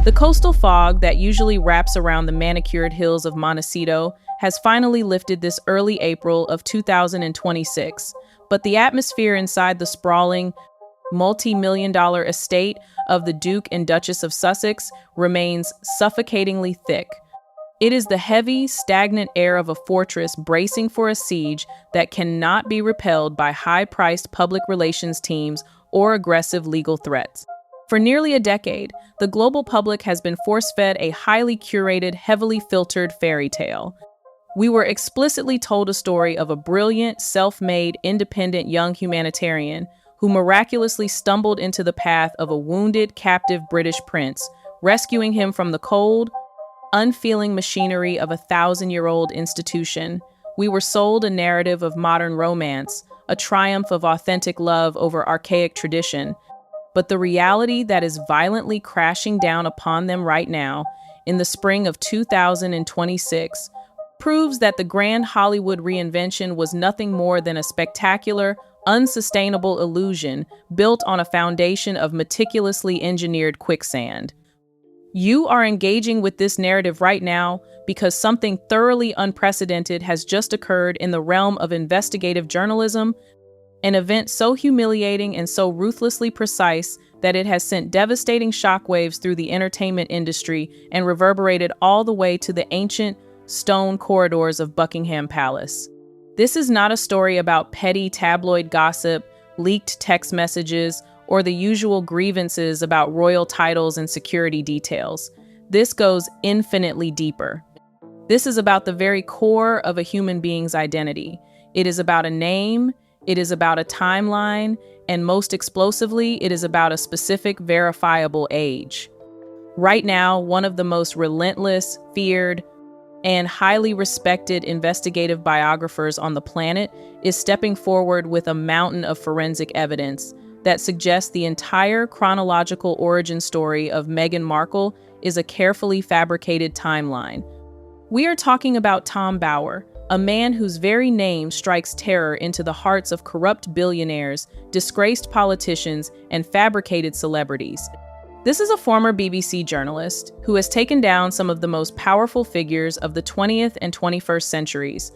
The coastal fog that usually wraps around the manicured hills of Montecito has finally lifted this early April of 2026, but the atmosphere inside the sprawling, multi-million-dollar estate of the Duke and Duchess of Sussex remains suffocatingly thick. It is the heavy, stagnant air of a fortress bracing for a siege that cannot be repelled by high-priced public relations teams or aggressive legal threats. For nearly a decade, the global public has been force-fed a highly curated, heavily filtered fairy tale. We were explicitly told a story of a brilliant, self-made, independent young humanitarian who miraculously stumbled into the path of a wounded, captive British prince, rescuing him from the cold, unfeeling machinery of a thousand-year-old institution. We were sold a narrative of modern romance, a triumph of authentic love over archaic tradition. But the reality that is violently crashing down upon them right now, in the spring of 2026, proves that the grand Hollywood reinvention was nothing more than a spectacular, unsustainable illusion built on a foundation of meticulously engineered quicksand. You are engaging with this narrative right now because something thoroughly unprecedented has just occurred in the realm of investigative journalism, an event so humiliating and so ruthlessly precise that it has sent devastating shockwaves through the entertainment industry and reverberated all the way to the ancient stone corridors of Buckingham Palace. This is not a story about petty tabloid gossip, leaked text messages, or the usual grievances about royal titles and security details. This goes infinitely deeper. This is about the very core of a human being's identity. It is about a name, it is about a timeline, and most explosively, it is about a specific verifiable age. Right now, one of the most relentless, feared, and highly respected investigative biographers on the planet is stepping forward with a mountain of forensic evidence that suggests the entire chronological origin story of Meghan Markle is a carefully fabricated timeline. We are talking about Tom Bower, a man whose very name strikes terror into the hearts of corrupt billionaires, disgraced politicians, and fabricated celebrities. This is a former BBC journalist who has taken down some of the most powerful figures of the 20th and 21st centuries,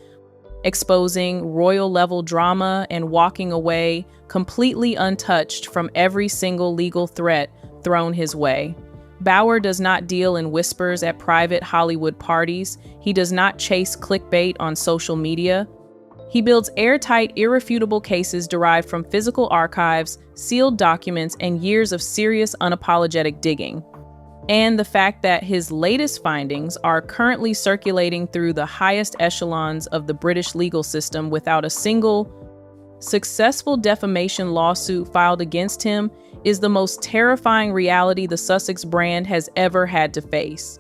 exposing royal-level drama and walking away completely untouched from every single legal threat thrown his way. Bower does not deal in whispers at private Hollywood parties. He does not chase clickbait on social media. He builds airtight, irrefutable cases derived from physical archives, sealed documents, and years of serious, unapologetic digging. And the fact that his latest findings are currently circulating through the highest echelons of the British legal system without a single successful defamation lawsuit filed against him is the most terrifying reality the Sussex brand has ever had to face.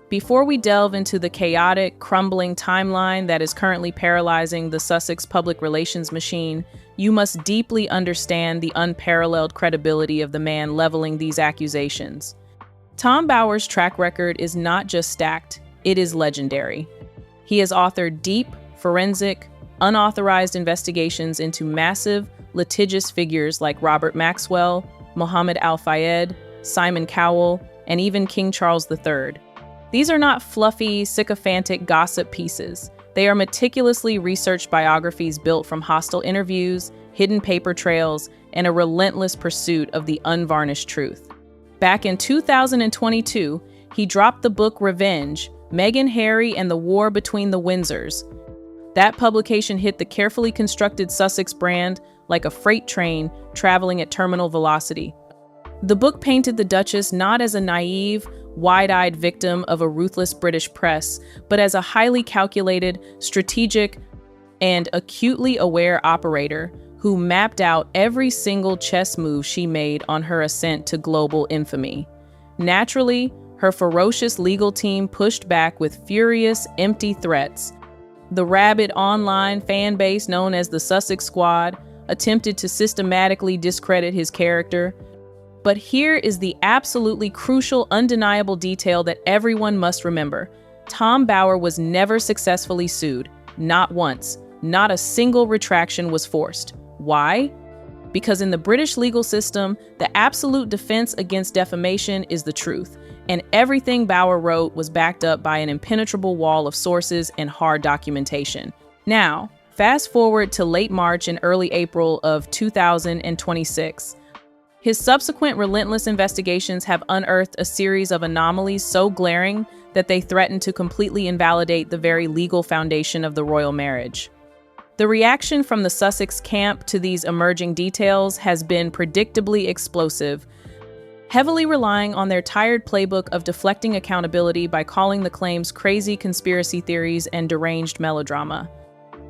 Before we delve into the chaotic, crumbling timeline that is currently paralyzing the Sussex public relations machine, you must deeply understand the unparalleled credibility of the man leveling these accusations. Tom Bower's track record is not just stacked, it is legendary. He has authored deep, forensic, unauthorized investigations into massive, litigious figures like Robert Maxwell, Mohammed Al-Fayed, Simon Cowell, and even King Charles III. These are not fluffy, sycophantic gossip pieces. They are meticulously researched biographies built from hostile interviews, hidden paper trails, and a relentless pursuit of the unvarnished truth. Back in 2022, he dropped the book Revenge, Meghan, Harry, and the War Between the Windsors. That publication hit the carefully constructed Sussex brand like a freight train traveling at terminal velocity. The book painted the Duchess not as a naive, wide-eyed victim of a ruthless British press, but as a highly calculated, strategic, and acutely aware operator who mapped out every single chess move she made on her ascent to global infamy. Naturally, her ferocious legal team pushed back with furious, empty threats. The rabid online fan base known as the Sussex Squad attempted to systematically discredit his character. But here is the absolutely crucial, undeniable detail that everyone must remember. Tom Bower was never successfully sued. Not once. Not a single retraction was forced. Why? Because in the British legal system, the absolute defense against defamation is the truth. and everything Bauer wrote was backed up by an impenetrable wall of sources and hard documentation. Now, fast forward to late March and early April of 2026. His subsequent relentless investigations have unearthed a series of anomalies so glaring that they threaten to completely invalidate the very legal foundation of the royal marriage. The reaction from the Sussex camp to these emerging details has been predictably explosive, heavily relying on their tired playbook of deflecting accountability by calling the claims crazy conspiracy theories and deranged melodrama.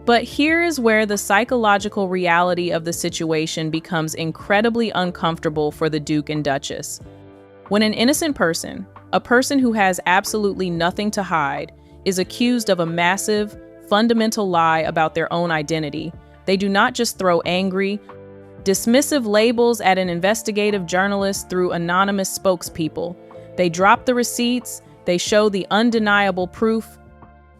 But here is where the psychological reality of the situation becomes incredibly uncomfortable for the Duke and Duchess. When an innocent person, a person who has absolutely nothing to hide, is accused of a massive, fundamental lie about their own identity, they do not just throw angry, dismissive labels at an investigative journalist through anonymous spokespeople. They drop the receipts, they show the undeniable proof,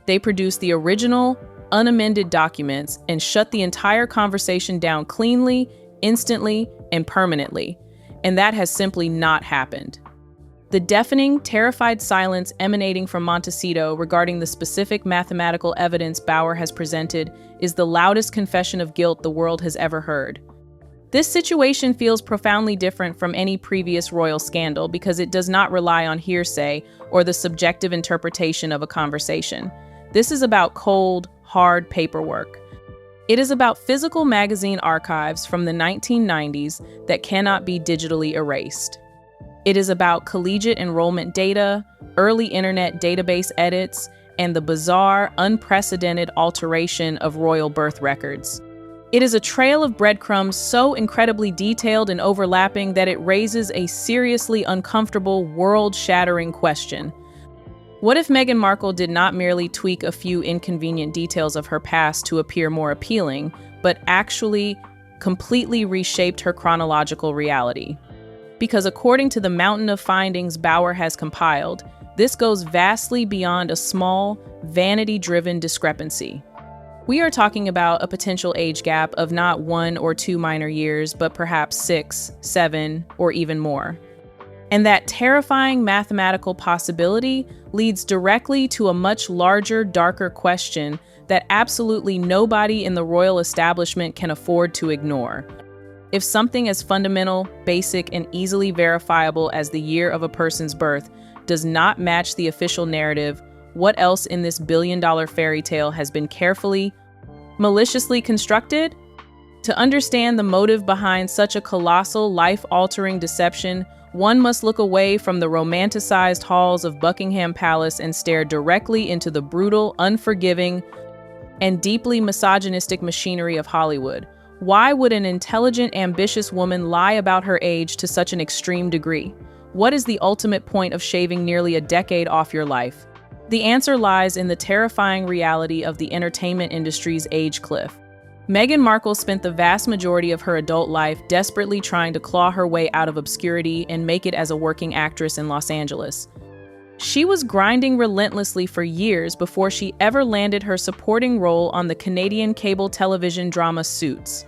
they produce the original, unamended documents and shut the entire conversation down cleanly, instantly, and permanently. And that has simply not happened. The deafening, terrified silence emanating from Montecito regarding the specific mathematical evidence Bauer has presented is the loudest confession of guilt the world has ever heard. This situation feels profoundly different from any previous royal scandal because it does not rely on hearsay or the subjective interpretation of a conversation. This is about cold, hard paperwork. It is about physical magazine archives from the 1990s that cannot be digitally erased. It is about collegiate enrollment data, early internet database edits, and the bizarre, unprecedented alteration of royal birth records. It is a trail of breadcrumbs so incredibly detailed and overlapping that it raises a seriously uncomfortable, world-shattering question. What if Meghan Markle did not merely tweak a few inconvenient details of her past to appear more appealing, but actually completely reshaped her chronological reality? Because according to the mountain of findings Bauer has compiled, this goes vastly beyond a small, vanity-driven discrepancy. We are talking about a potential age gap of not 1 or 2 minor years, but perhaps 6, 7, or even more. And that terrifying mathematical possibility leads directly to a much larger, darker question that absolutely nobody in the royal establishment can afford to ignore. If something as fundamental, basic, and easily verifiable as the year of a person's birth does not match the official narrative, what else in this billion-dollar fairy tale has been carefully, maliciously constructed? To understand the motive behind such a colossal, life-altering deception, one must look away from the romanticized halls of Buckingham Palace and stare directly into the brutal, unforgiving, and deeply misogynistic machinery of Hollywood. Why would an intelligent, ambitious woman lie about her age to such an extreme degree? What is the ultimate point of shaving nearly a decade off your life? The answer lies in the terrifying reality of the entertainment industry's age cliff. Meghan Markle spent the vast majority of her adult life desperately trying to claw her way out of obscurity and make it as a working actress in Los Angeles. She was grinding relentlessly for years before she ever landed her supporting role on the Canadian cable television drama Suits.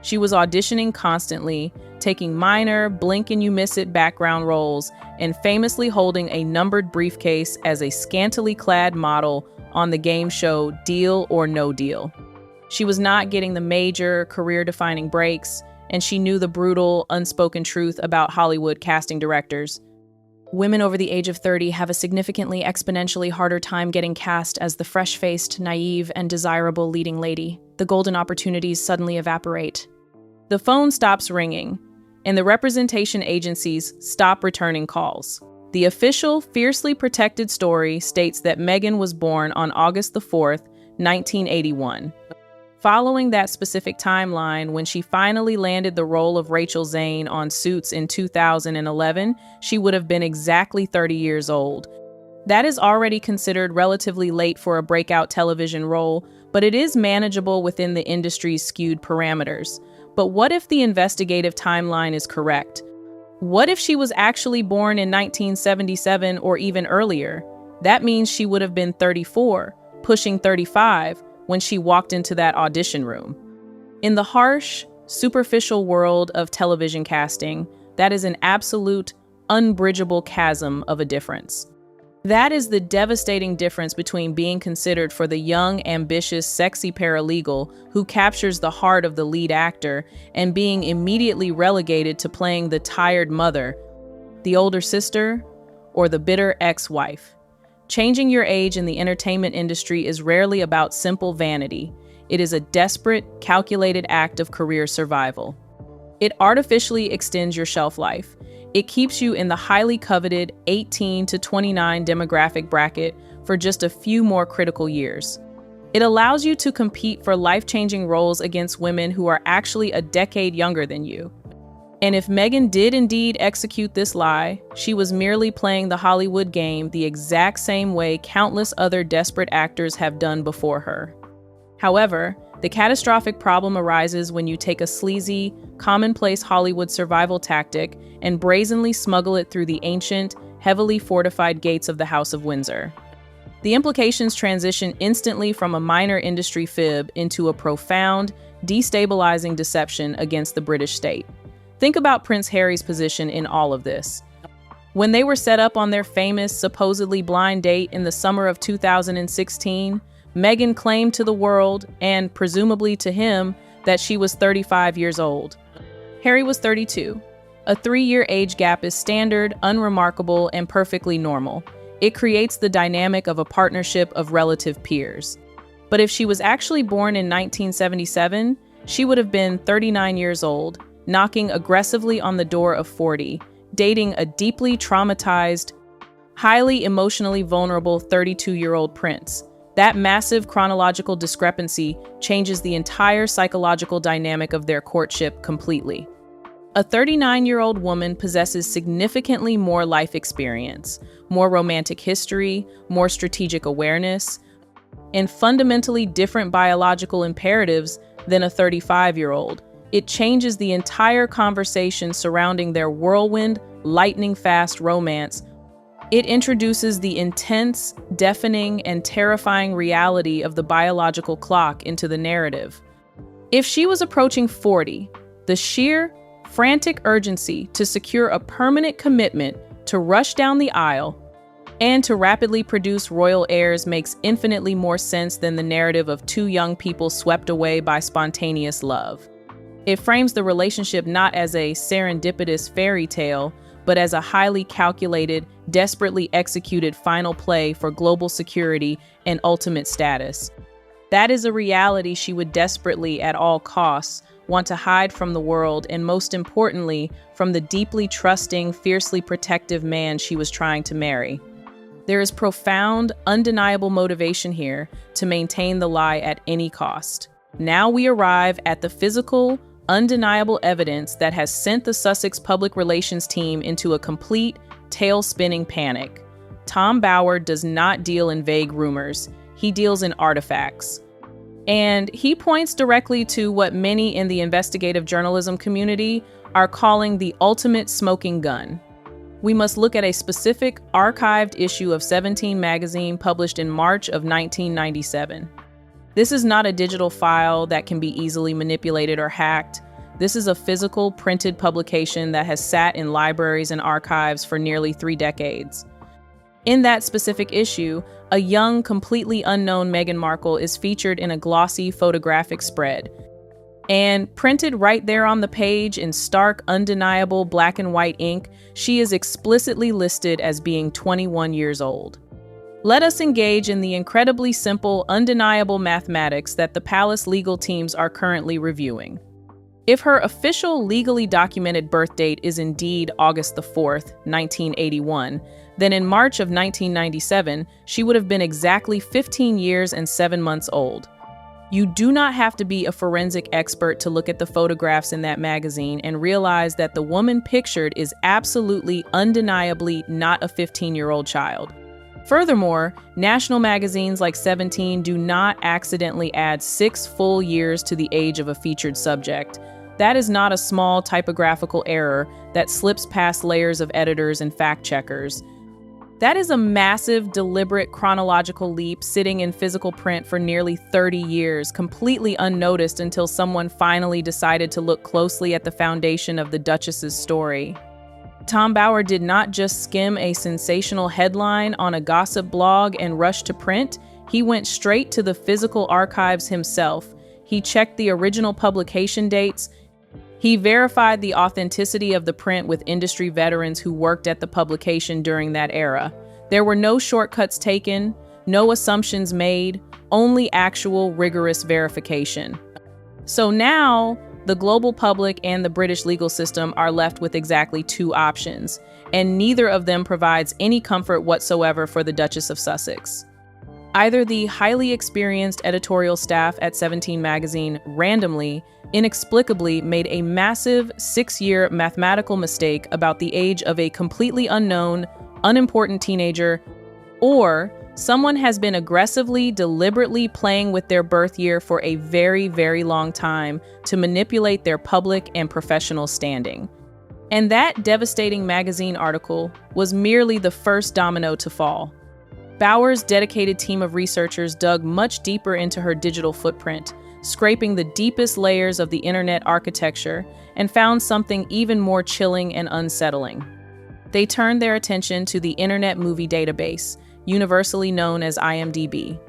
She was auditioning constantly, taking minor, blink-and-you-miss-it background roles, and famously holding a numbered briefcase as a scantily clad model on the game show Deal or No Deal. She was not getting the major, career-defining breaks, and she knew the brutal, unspoken truth about Hollywood casting directors. Women over the age of 30 have a significantly exponentially harder time getting cast as the fresh-faced, naive, and desirable leading lady. The golden opportunities suddenly evaporate. The phone stops ringing, and the representation agencies stop returning calls. The official, fiercely protected story states that Meghan was born on August the 4th, 1981. Following that specific timeline, when she finally landed the role of Rachel Zane on Suits in 2011, she would have been exactly 30 years old. That is already considered relatively late for a breakout television role, but it is manageable within the industry's skewed parameters. But what if the investigative timeline is correct? What if she was actually born in 1977 or even earlier? That means she would have been 34, pushing 35, when she walked into that audition room. In the harsh, superficial world of television casting, that is an absolute, unbridgeable chasm of a difference. That is the devastating difference between being considered for the young, ambitious, sexy paralegal who captures the heart of the lead actor and being immediately relegated to playing the tired mother, the older sister, or the bitter ex-wife. Changing your age in the entertainment industry is rarely about simple vanity. It is a desperate, calculated act of career survival. It artificially extends your shelf life. It keeps you in the highly coveted 18 to 29 demographic bracket for just a few more critical years. It allows you to compete for life-changing roles against women who are actually a decade younger than you. And if Meghan did indeed execute this lie, she was merely playing the Hollywood game the exact same way countless other desperate actors have done before her. However, the catastrophic problem arises when you take a sleazy, commonplace Hollywood survival tactic and brazenly smuggle it through the ancient, heavily fortified gates of the House of Windsor. The implications transition instantly from a minor industry fib into a profound, destabilizing deception against the British state. Think about Prince Harry's position in all of this. When they were set up on their famous, supposedly blind date in the summer of 2016, Meghan claimed to the world, and presumably to him, that she was 35 years old. Harry was 32. A 3-year age gap is standard, unremarkable, and perfectly normal. It creates the dynamic of a partnership of relative peers. But if she was actually born in 1977, she would have been 39 years old, knocking aggressively on the door of 40, dating a deeply traumatized, highly emotionally vulnerable 32-year-old prince. That massive chronological discrepancy changes the entire psychological dynamic of their courtship completely. A 39-year-old woman possesses significantly more life experience, more romantic history, more strategic awareness, and fundamentally different biological imperatives than a 35-year-old. It changes the entire conversation surrounding their whirlwind, lightning-fast romance. It introduces the intense, deafening, and terrifying reality of the biological clock into the narrative. If she was approaching 40, the sheer, frantic urgency to secure a permanent commitment to rush down the aisle and to rapidly produce royal heirs makes infinitely more sense than the narrative of two young people swept away by spontaneous love. It frames the relationship not as a serendipitous fairy tale, but as a highly calculated, desperately executed final play for global security and ultimate status. That is a reality she would desperately, at all costs, want to hide from the world, and most importantly, from the deeply trusting, fiercely protective man she was trying to marry. There is profound, undeniable motivation here to maintain the lie at any cost. Now we arrive at the physical, undeniable evidence that has sent the Sussex public relations team into a complete, tail-spinning panic. Tom Bauer does not deal in vague rumors. He deals in artifacts. And he points directly to what many in the investigative journalism community are calling the ultimate smoking gun. We must look at a specific archived issue of 17 magazine published in March of 1997. This is not a digital file that can be easily manipulated or hacked. This is a physical, printed publication that has sat in libraries and archives for nearly 3 decades. In that specific issue, a young, completely unknown Meghan Markle is featured in a glossy photographic spread. And printed right there on the page in stark, undeniable black and white ink, she is explicitly listed as being 21 years old. Let us engage in the incredibly simple, undeniable mathematics that the palace legal teams are currently reviewing. If her official legally documented birth date is indeed August the 4th, 1981, then in March of 1997, she would have been exactly 15 years and 7 months old. You do not have to be a forensic expert to look at the photographs in that magazine and realize that the woman pictured is absolutely, undeniably not a 15-year-old child. Furthermore, national magazines like 17 do not accidentally add 6 full years to the age of a featured subject. That is not a small typographical error that slips past layers of editors and fact-checkers. That is a massive, deliberate chronological leap sitting in physical print for nearly 30 years, completely unnoticed until someone finally decided to look closely at the foundation of the Duchess's story. Tom Bower did not just skim a sensational headline on a gossip blog and rush to print. He went straight to the physical archives himself. He checked the original publication dates. He verified the authenticity of the print with industry veterans who worked at the publication during that era. There were no shortcuts taken, no assumptions made, only actual rigorous verification. So now, the global public and the British legal system are left with exactly two options, and neither of them provides any comfort whatsoever for the Duchess of Sussex. Either the highly experienced editorial staff at 17 magazine randomly, inexplicably made a massive 6-year mathematical mistake about the age of a completely unknown, unimportant teenager, or someone has been aggressively, deliberately playing with their birth year for a very, very long time to manipulate their public and professional standing. And that devastating magazine article was merely the first domino to fall. Bower's dedicated team of researchers dug much deeper into her digital footprint, scraping the deepest layers of the internet architecture, and found something even more chilling and unsettling. They turned their attention to the Internet Movie Database, universally known as IMDb.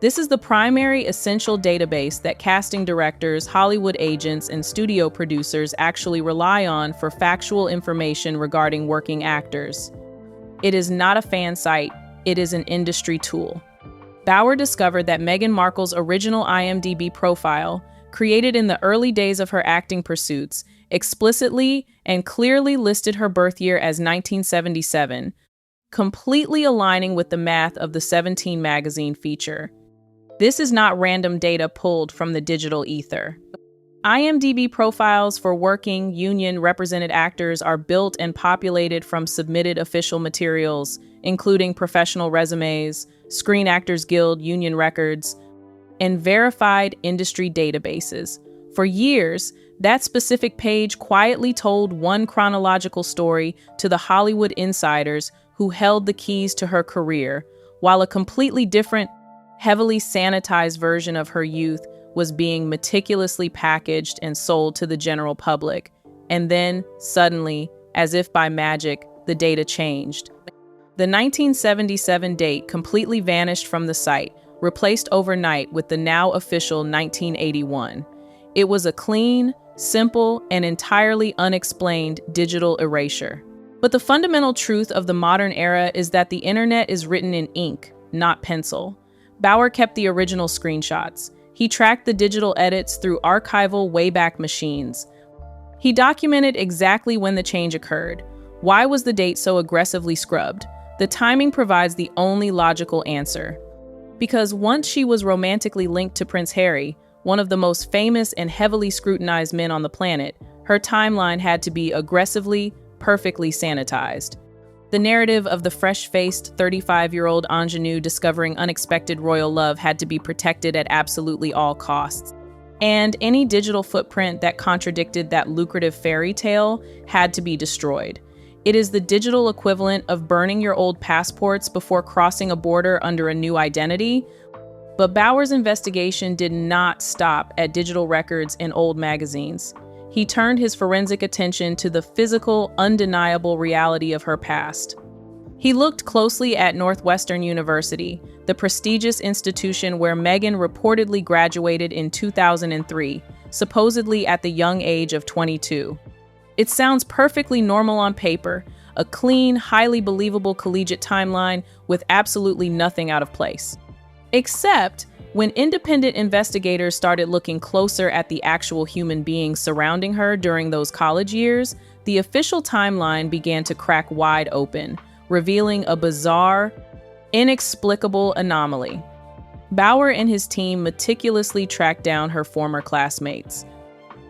This is the primary essential database that casting directors, Hollywood agents, and studio producers actually rely on for factual information regarding working actors. It is not a fan site, it is an industry tool. Bower discovered that Meghan Markle's original IMDb profile, created in the early days of her acting pursuits, explicitly and clearly listed her birth year as 1977, completely aligning with the math of the 17 magazine feature. This is not random data pulled from the digital ether. IMDb profiles for working, union-represented actors are built and populated from submitted official materials, including professional resumes, Screen Actors Guild union records, and verified industry databases. For years, that specific page quietly told one chronological story to the Hollywood insiders who held the keys to her career, while a completely different, heavily sanitized version of her youth was being meticulously packaged and sold to the general public. And then, suddenly, as if by magic, the data changed. The 1977 date completely vanished from the site, replaced overnight with the now official 1981. It was a clean, simple, and entirely unexplained digital erasure. But the fundamental truth of the modern era is that the internet is written in ink, not pencil. Bower kept the original screenshots. He tracked the digital edits through archival Wayback Machines. He documented exactly when the change occurred. Why was the date so aggressively scrubbed? The timing provides the only logical answer. Because once she was romantically linked to Prince Harry, one of the most famous and heavily scrutinized men on the planet, her timeline had to be aggressively, perfectly sanitized. The narrative of the fresh-faced 35-year-old ingenue discovering unexpected royal love had to be protected at absolutely all costs. And any digital footprint that contradicted that lucrative fairy tale had to be destroyed. It is the digital equivalent of burning your old passports before crossing a border under a new identity. But Bower's investigation did not stop at digital records in old magazines. He turned his forensic attention to the physical, undeniable reality of her past. He looked closely at Northwestern University, the prestigious institution where Meghan reportedly graduated in 2003, supposedly at the young age of 22. It sounds perfectly normal on paper, a clean, highly believable collegiate timeline with absolutely nothing out of place. Except when independent investigators started looking closer at the actual human beings surrounding her during those college years, the official timeline began to crack wide open, revealing a bizarre, inexplicable anomaly. Bower and his team meticulously tracked down her former classmates.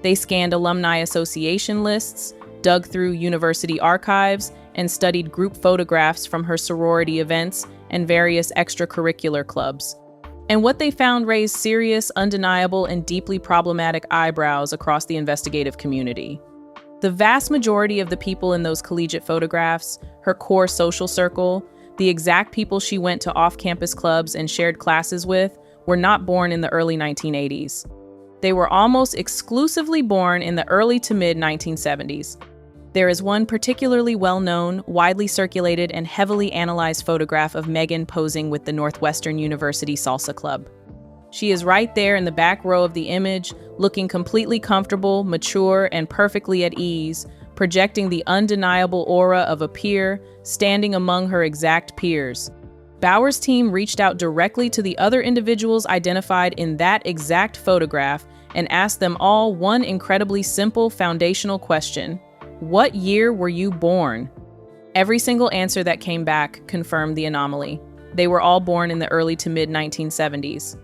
They scanned alumni association lists, dug through university archives, and studied group photographs from her sorority events and various extracurricular clubs. And what they found raised serious, undeniable, and deeply problematic eyebrows across the investigative community. The vast majority of the people in those collegiate photographs, her core social circle, the exact people she went to off-campus clubs and shared classes with, were not born in the early 1980s. They were almost exclusively born in the early to mid-1970s. There is one particularly well-known, widely circulated, and heavily analyzed photograph of Meghan posing with the Northwestern University Salsa Club. She is right there in the back row of the image, looking completely comfortable, mature, and perfectly at ease, projecting the undeniable aura of a peer, standing among her exact peers. Bauer's team reached out directly to the other individuals identified in that exact photograph and asked them all one incredibly simple foundational question: what year were you born? Every single answer that came back confirmed the anomaly. They were all born in the early to mid-1970s.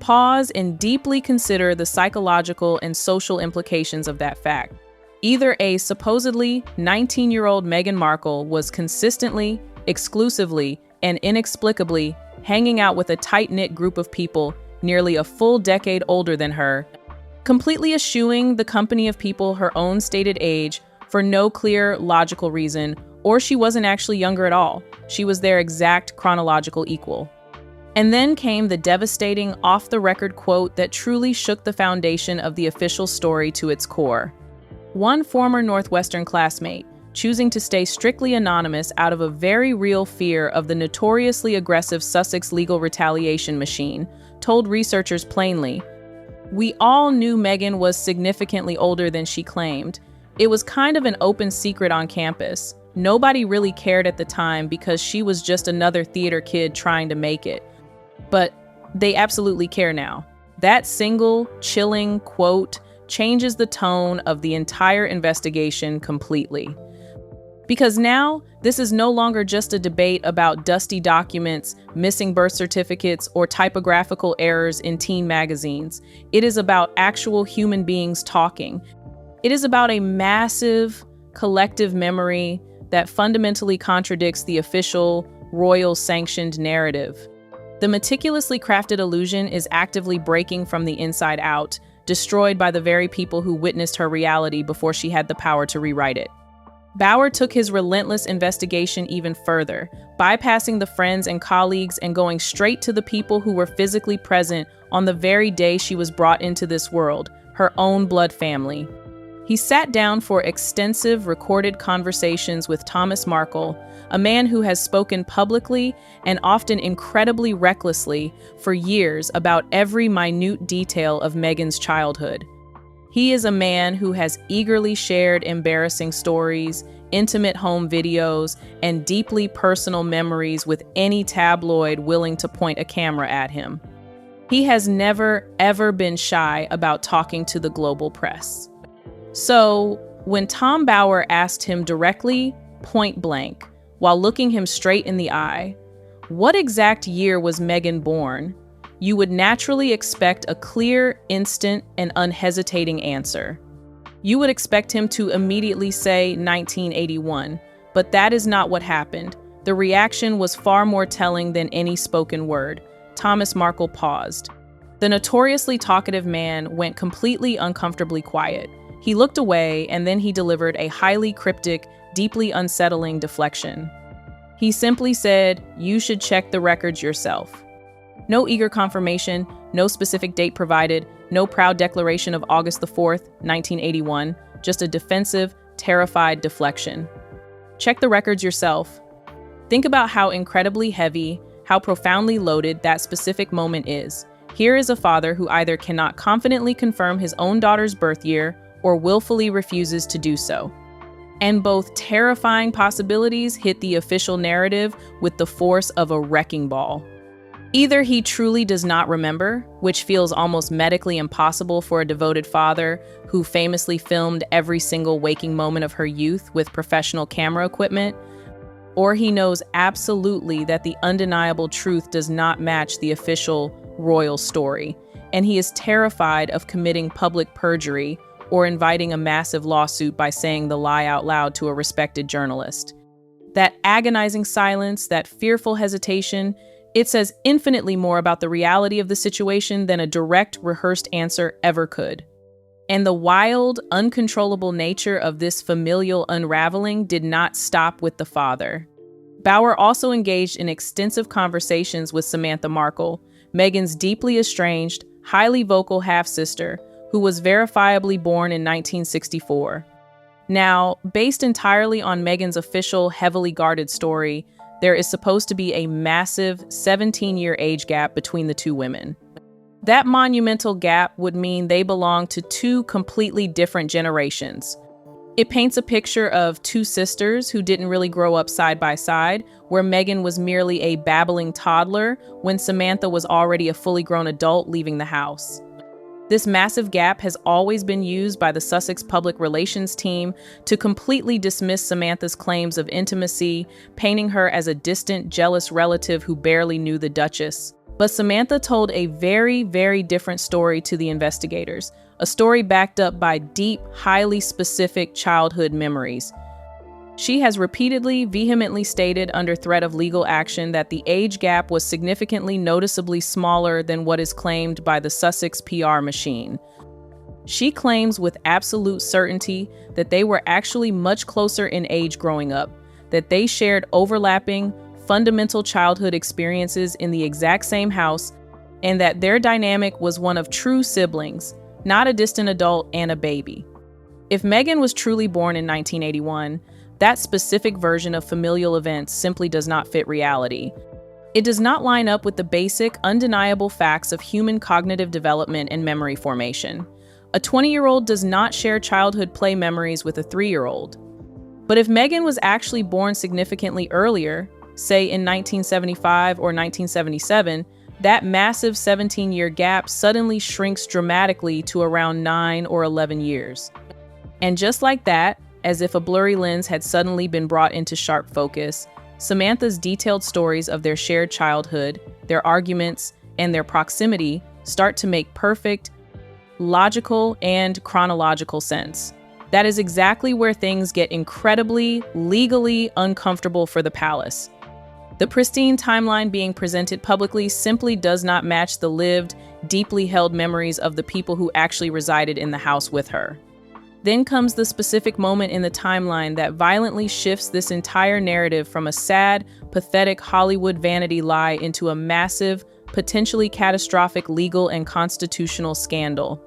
Pause and deeply consider the psychological and social implications of that fact. Either a supposedly 19-year-old Meghan Markle was consistently, exclusively, and inexplicably hanging out with a tight-knit group of people nearly a full decade older than her, completely eschewing the company of people her own stated age for no clear, logical reason, or she wasn't actually younger at all. She was their exact chronological equal. And then came the devastating, off-the-record quote that truly shook the foundation of the official story to its core. One former Northwestern classmate, choosing to stay strictly anonymous out of a very real fear of the notoriously aggressive Sussex legal retaliation machine, told researchers plainly, "We all knew Meghan was significantly older than she claimed. It was kind of an open secret on campus. Nobody really cared at the time because she was just another theater kid trying to make it. But they absolutely care now." That single, chilling quote changes the tone of the entire investigation completely. Because now, this is no longer just a debate about dusty documents, missing birth certificates, or typographical errors in teen magazines. It is about actual human beings talking. It is about a massive, collective memory that fundamentally contradicts the official, royal-sanctioned narrative. The meticulously crafted illusion is actively breaking from the inside out, destroyed by the very people who witnessed her reality before she had the power to rewrite it. Bauer took his relentless investigation even further, bypassing the friends and colleagues and going straight to the people who were physically present on the very day she was brought into this world, her own blood family. He sat down for extensive recorded conversations with Thomas Markle, a man who has spoken publicly and often incredibly recklessly for years about every minute detail of Meghan's childhood. He is a man who has eagerly shared embarrassing stories, intimate home videos, and deeply personal memories with any tabloid willing to point a camera at him. He has never, ever been shy about talking to the global press. So, when Tom Bauer asked him directly, point blank, while looking him straight in the eye, what exact year was Meghan born, you would naturally expect a clear, instant, and unhesitating answer. You would expect him to immediately say 1981, but that is not what happened. The reaction was far more telling than any spoken word. Thomas Markle paused. The notoriously talkative man went completely uncomfortably quiet. He looked away, and then he delivered a highly cryptic, deeply unsettling deflection. He simply said, "You should check the records yourself." No eager confirmation, no specific date provided, no proud declaration of August the 4th, 1981, just a defensive, terrified deflection. Check the records yourself. Think about how incredibly heavy, how profoundly loaded that specific moment is. Here is a father who either cannot confidently confirm his own daughter's birth year or willfully refuses to do so. And both terrifying possibilities hit the official narrative with the force of a wrecking ball. Either he truly does not remember, which feels almost medically impossible for a devoted father who famously filmed every single waking moment of her youth with professional camera equipment, or he knows absolutely that the undeniable truth does not match the official royal story, and he is terrified of committing public perjury or inviting a massive lawsuit by saying the lie out loud to a respected journalist. That agonizing silence, that fearful hesitation, it says infinitely more about the reality of the situation than a direct, rehearsed answer ever could. And the wild, uncontrollable nature of this familial unraveling did not stop with the father. Bauer also engaged in extensive conversations with Samantha Markle, Meghan's deeply estranged, highly vocal half-sister, who was verifiably born in 1964. Now, based entirely on Meghan's official, heavily guarded story, there is supposed to be a massive 17-year age gap between the two women. That monumental gap would mean they belong to two completely different generations. It paints a picture of two sisters who didn't really grow up side by side, where Meghan was merely a babbling toddler when Samantha was already a fully grown adult leaving the house. This massive gap has always been used by the Sussex public relations team to completely dismiss Samantha's claims of intimacy, painting her as a distant, jealous relative who barely knew the Duchess. But Samantha told a very, very different story to the investigators, a story backed up by deep, highly specific childhood memories. She has repeatedly, vehemently stated under threat of legal action that the age gap was significantly noticeably smaller than what is claimed by the Sussex PR machine. She claims with absolute certainty that they were actually much closer in age growing up, that they shared overlapping, fundamental childhood experiences in the exact same house, and that their dynamic was one of true siblings, not a distant adult and a baby. If Meghan was truly born in 1981, that specific version of familial events simply does not fit reality. It does not line up with the basic, undeniable facts of human cognitive development and memory formation. A 20-year-old does not share childhood play memories with a 3-year-old. But if Meghan was actually born significantly earlier, say in 1975 or 1977, that massive 17-year gap suddenly shrinks dramatically to around 9 or 11 years. And just like that, as if a blurry lens had suddenly been brought into sharp focus, Samantha's detailed stories of their shared childhood, their arguments, and their proximity start to make perfect, logical, and chronological sense. That is exactly where things get incredibly, legally uncomfortable for the palace. The pristine timeline being presented publicly simply does not match the lived, deeply held memories of the people who actually resided in the house with her. Then comes the specific moment in the timeline that violently shifts this entire narrative from a sad, pathetic Hollywood vanity lie into a massive, potentially catastrophic legal and constitutional scandal.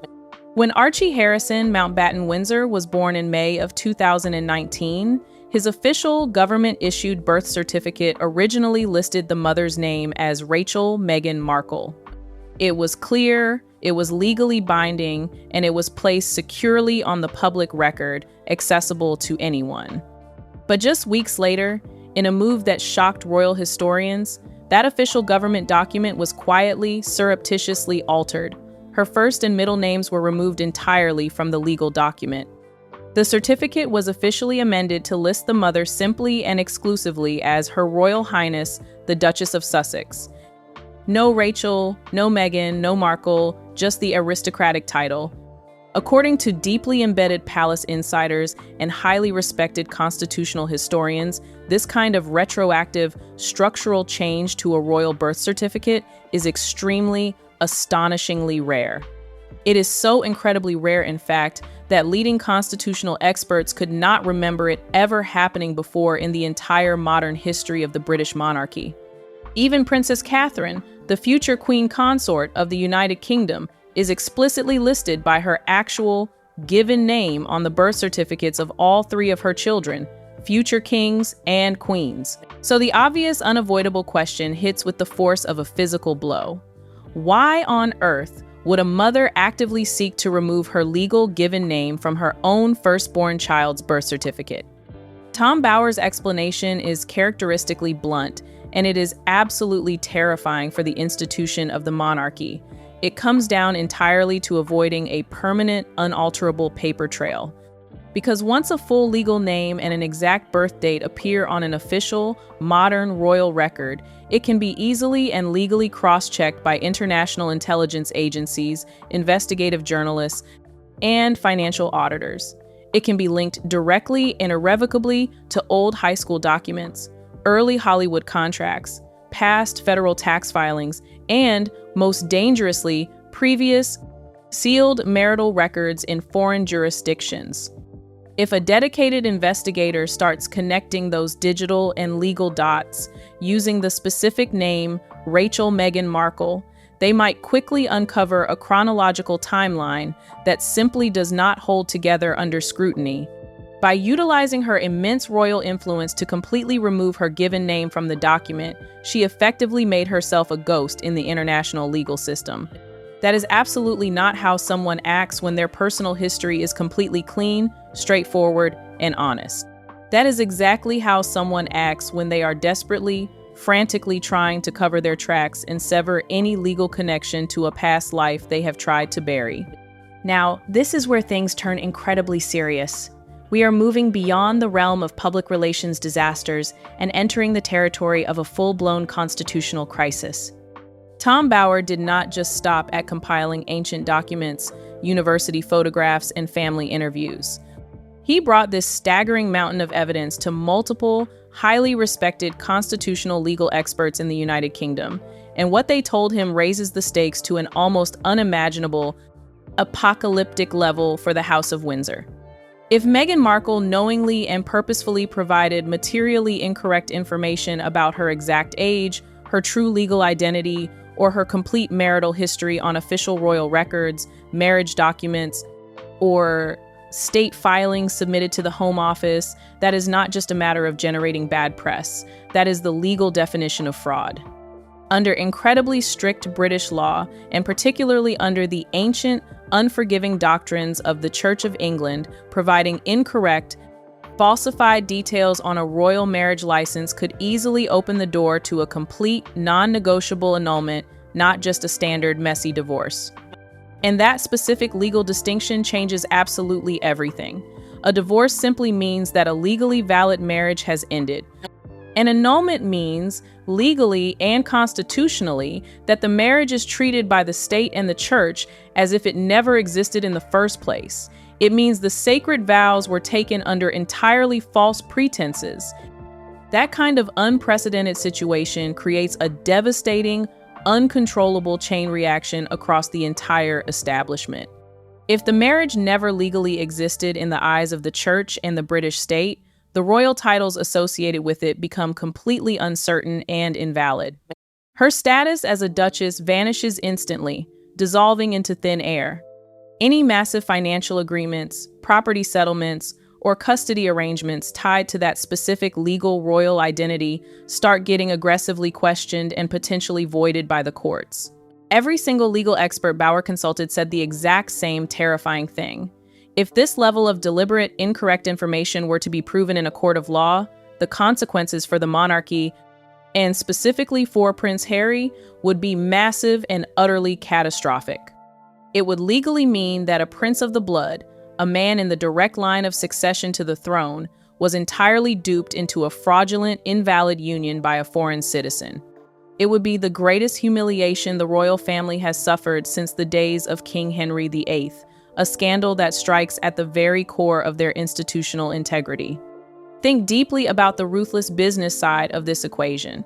When Archie Harrison Mountbatten Windsor was born in May of 2019, his official government-issued birth certificate originally listed the mother's name as Rachel Meghan Markle. It was clear, it was legally binding, and it was placed securely on the public record, accessible to anyone. But just weeks later, in a move that shocked royal historians, that official government document was quietly, surreptitiously altered. Her first and middle names were removed entirely from the legal document. The certificate was officially amended to list the mother simply and exclusively as Her Royal Highness, the Duchess of Sussex. No Rachel, no Meghan, no Markle, just the aristocratic title. According to deeply embedded palace insiders and highly respected constitutional historians, this kind of retroactive, structural change to a royal birth certificate is extremely, astonishingly rare. It is so incredibly rare, in fact, that leading constitutional experts could not remember it ever happening before in the entire modern history of the British monarchy. Even Princess Catherine, the future queen consort of the United Kingdom, is explicitly listed by her actual, given name on the birth certificates of all 3 of her children, future kings and queens. So the obvious, unavoidable question hits with the force of a physical blow. Why on earth would a mother actively seek to remove her legal given name from her own firstborn child's birth certificate? Tom Bower's explanation is characteristically blunt, and it is absolutely terrifying for the institution of the monarchy. It comes down entirely to avoiding a permanent, unalterable paper trail. Because once a full legal name and an exact birth date appear on an official, modern royal record, it can be easily and legally cross-checked by international intelligence agencies, investigative journalists, and financial auditors. It can be linked directly and irrevocably to old high school documents, early Hollywood contracts, past federal tax filings, and, most dangerously, previous sealed marital records in foreign jurisdictions. If a dedicated investigator starts connecting those digital and legal dots using the specific name Rachel Meghan Markle, they might quickly uncover a chronological timeline that simply does not hold together under scrutiny. By utilizing her immense royal influence to completely remove her given name from the document, she effectively made herself a ghost in the international legal system. That is absolutely not how someone acts when their personal history is completely clean, straightforward, and honest. That is exactly how someone acts when they are desperately, frantically trying to cover their tracks and sever any legal connection to a past life they have tried to bury. Now, this is where things turn incredibly serious. We are moving beyond the realm of public relations disasters and entering the territory of a full-blown constitutional crisis. Tom Bower did not just stop at compiling ancient documents, university photographs, and family interviews. He brought this staggering mountain of evidence to multiple, highly respected constitutional legal experts in the United Kingdom, and what they told him raises the stakes to an almost unimaginable, apocalyptic level for the House of Windsor. If Meghan Markle knowingly and purposefully provided materially incorrect information about her exact age, her true legal identity, or her complete marital history on official royal records, marriage documents, or state filings submitted to the Home Office, that is not just a matter of generating bad press. That is the legal definition of fraud. Under incredibly strict British law, and particularly under the ancient, unforgiving doctrines of the Church of England, providing incorrect, falsified details on a royal marriage license could easily open the door to a complete, non-negotiable annulment, not just a standard, messy divorce. And that specific legal distinction changes absolutely everything. A divorce simply means that a legally valid marriage has ended. An annulment means, legally and constitutionally, that the marriage is treated by the state and the church as if it never existed in the first place. It means the sacred vows were taken under entirely false pretenses. That kind of unprecedented situation creates a devastating, uncontrollable chain reaction across the entire establishment. If the marriage never legally existed in the eyes of the church and the British state, the royal titles associated with it become completely uncertain and invalid. Her status as a duchess vanishes instantly, dissolving into thin air. Any massive financial agreements, property settlements, or custody arrangements tied to that specific legal royal identity start getting aggressively questioned and potentially voided by the courts. Every single legal expert Bower consulted said the exact same terrifying thing. If this level of deliberate, incorrect information were to be proven in a court of law, the consequences for the monarchy, and specifically for Prince Harry, would be massive and utterly catastrophic. It would legally mean that a prince of the blood, a man in the direct line of succession to the throne, was entirely duped into a fraudulent, invalid union by a foreign citizen. It would be the greatest humiliation the royal family has suffered since the days of King Henry VIII, a scandal that strikes at the very core of their institutional integrity. Think deeply about the ruthless business side of this equation.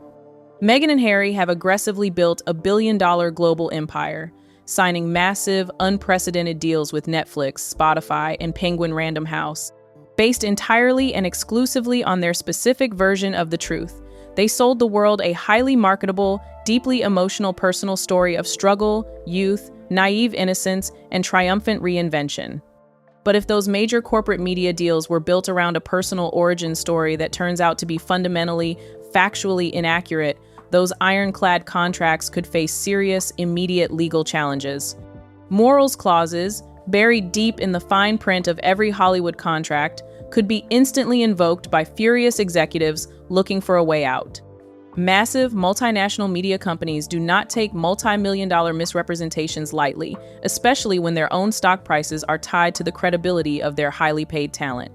Meghan and Harry have aggressively built a billion-dollar global empire, signing massive, unprecedented deals with Netflix, Spotify, and Penguin Random House, based entirely and exclusively on their specific version of the truth. They sold the world a highly marketable, deeply emotional personal story of struggle, youth, naive innocence, and triumphant reinvention. But if those major corporate media deals were built around a personal origin story that turns out to be fundamentally, factually inaccurate, those ironclad contracts could face serious, immediate legal challenges. Morals clauses, buried deep in the fine print of every Hollywood contract, could be instantly invoked by furious executives looking for a way out. Massive multinational media companies do not take multi-million-dollar misrepresentations lightly, especially when their own stock prices are tied to the credibility of their highly paid talent.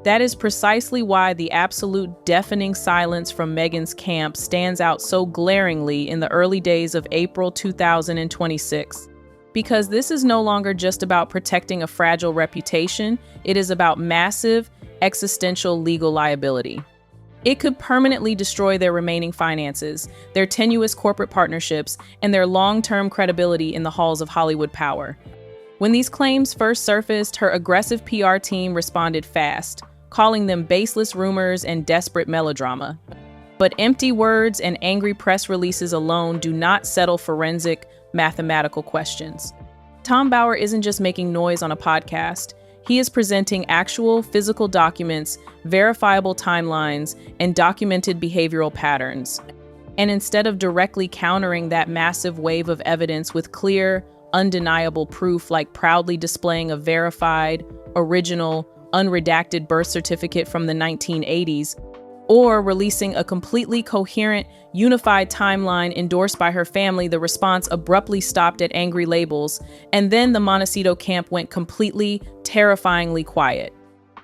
That is precisely why the absolute deafening silence from Meghan's camp stands out so glaringly in the early days of April 2026. Because this is no longer just about protecting a fragile reputation, it is about massive, existential legal liability. It could permanently destroy their remaining finances, their tenuous corporate partnerships, and their long-term credibility in the halls of Hollywood power. When these claims first surfaced, her aggressive PR team responded fast, calling them baseless rumors and desperate melodrama. But empty words and angry press releases alone do not settle forensic, mathematical questions. Tom Bower isn't just making noise on a podcast. He is presenting actual physical documents, verifiable timelines, and documented behavioral patterns. And instead of directly countering that massive wave of evidence with clear, undeniable proof, like proudly displaying a verified, original, unredacted birth certificate from the 1980s, or releasing a completely coherent, unified timeline endorsed by her family, the response abruptly stopped at angry labels, and then the Montecito camp went completely, terrifyingly quiet.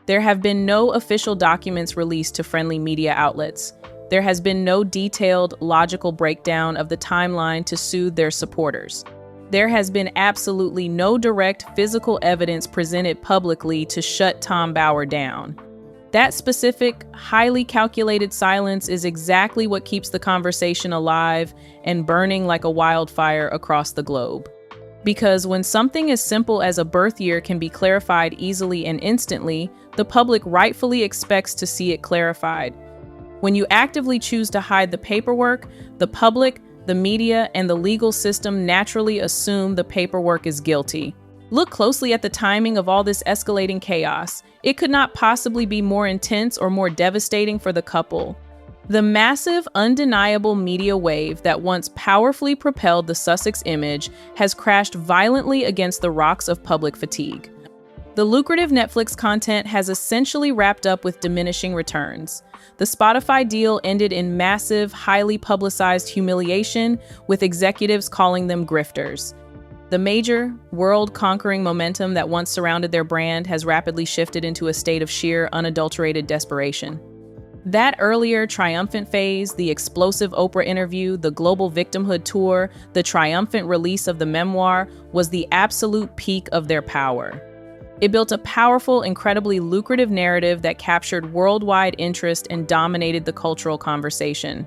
There have been no official documents released to friendly media outlets. There has been no detailed, logical breakdown of the timeline to soothe their supporters. There has been absolutely no direct physical evidence presented publicly to shut Tom Bower down. That specific, highly calculated silence is exactly what keeps the conversation alive and burning like a wildfire across the globe. Because when something as simple as a birth year can be clarified easily and instantly, the public rightfully expects to see it clarified. When you actively choose to hide the paperwork, the public, the media, and the legal system naturally assume the paperwork is guilty. Look closely at the timing of all this escalating chaos. It could not possibly be more intense or more devastating for the couple. The massive, undeniable media wave that once powerfully propelled the Sussex image has crashed violently against the rocks of public fatigue. The lucrative Netflix content has essentially wrapped up with diminishing returns. The Spotify deal ended in massive, highly publicized humiliation, with executives calling them grifters. The major, world-conquering momentum that once surrounded their brand has rapidly shifted into a state of sheer, unadulterated desperation. That earlier triumphant phase, the explosive Oprah interview, the global victimhood tour, the triumphant release of the memoir, was the absolute peak of their power. It built a powerful, incredibly lucrative narrative that captured worldwide interest and dominated the cultural conversation.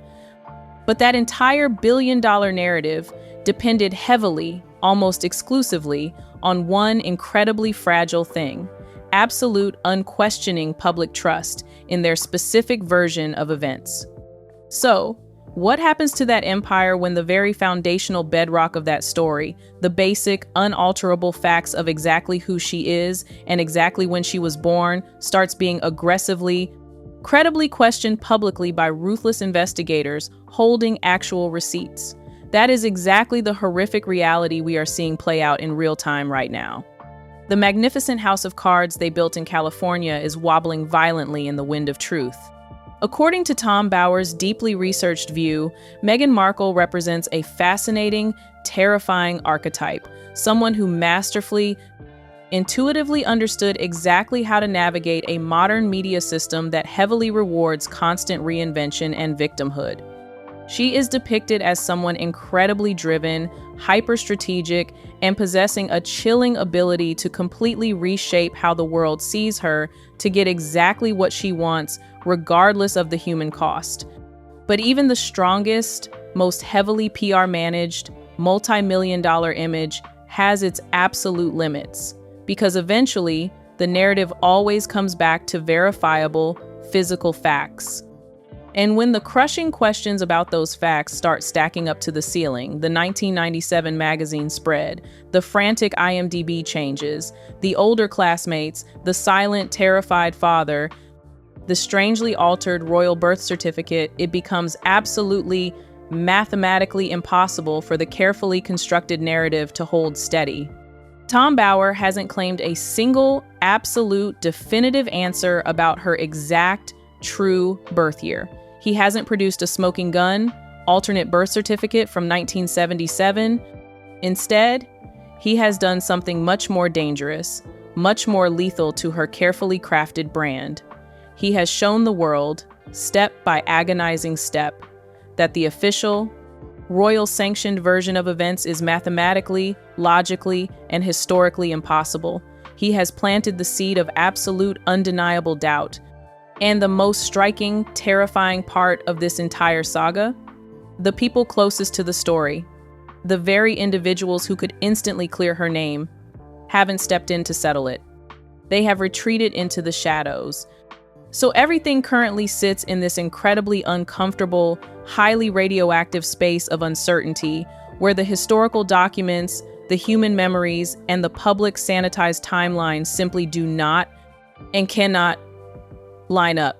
But that entire billion-dollar narrative depended heavily, almost exclusively, on one incredibly fragile thing: absolute, unquestioning public trust in their specific version of events. So, what happens to that empire when the very foundational bedrock of that story, the basic, unalterable facts of exactly who she is and exactly when she was born, starts being aggressively, credibly questioned publicly by ruthless investigators holding actual receipts? That is exactly the horrific reality we are seeing play out in real time right now. The magnificent house of cards they built in California is wobbling violently in the wind of truth. According to Tom Bower's deeply researched view, Meghan Markle represents a fascinating, terrifying archetype, someone who masterfully, intuitively understood exactly how to navigate a modern media system that heavily rewards constant reinvention and victimhood. She is depicted as someone incredibly driven, hyper-strategic, and possessing a chilling ability to completely reshape how the world sees her to get exactly what she wants, regardless of the human cost. But even the strongest, most heavily PR-managed, multi-million-dollar image has its absolute limits, because eventually, the narrative always comes back to verifiable, physical facts. And when the crushing questions about those facts start stacking up to the ceiling, the 1997 magazine spread, the frantic IMDb changes, the older classmates, the silent, terrified father, the strangely altered royal birth certificate, it becomes absolutely, mathematically impossible for the carefully constructed narrative to hold steady. Tom Bower hasn't claimed a single, absolute, definitive answer about her exact, true birth year. He hasn't produced a smoking gun, alternate birth certificate from 1977. Instead, he has done something much more dangerous, much more lethal to her carefully crafted brand. He has shown the world, step by agonizing step, that the official, royal-sanctioned version of events is mathematically, logically, and historically impossible. He has planted the seed of absolute, undeniable doubt. And the most striking, terrifying part of this entire saga? The people closest to the story, the very individuals who could instantly clear her name, haven't stepped in to settle it. They have retreated into the shadows. So everything currently sits in this incredibly uncomfortable, highly radioactive space of uncertainty, where the historical documents, the human memories, and the public sanitized timelines simply do not and cannot line up.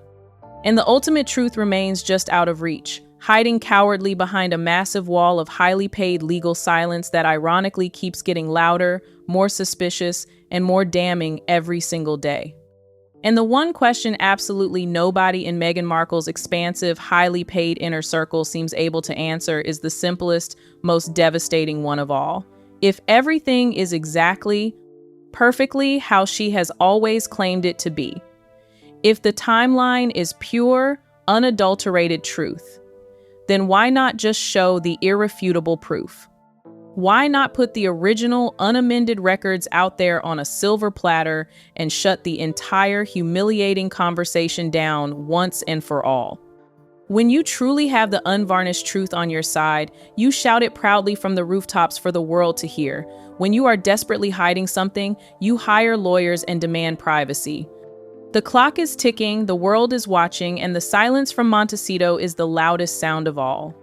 And the ultimate truth remains just out of reach, hiding cowardly behind a massive wall of highly paid legal silence that ironically keeps getting louder, more suspicious, and more damning every single day. And the one question absolutely nobody in Meghan Markle's expansive, highly paid inner circle seems able to answer is the simplest, most devastating one of all. If everything is exactly, perfectly how she has always claimed it to be, if the timeline is pure, unadulterated truth, then why not just show the irrefutable proof? Why not put the original, unamended records out there on a silver platter and shut the entire humiliating conversation down once and for all? When you truly have the unvarnished truth on your side, you shout it proudly from the rooftops for the world to hear. When you are desperately hiding something, you hire lawyers and demand privacy. The clock is ticking, the world is watching, and the silence from Montecito is the loudest sound of all.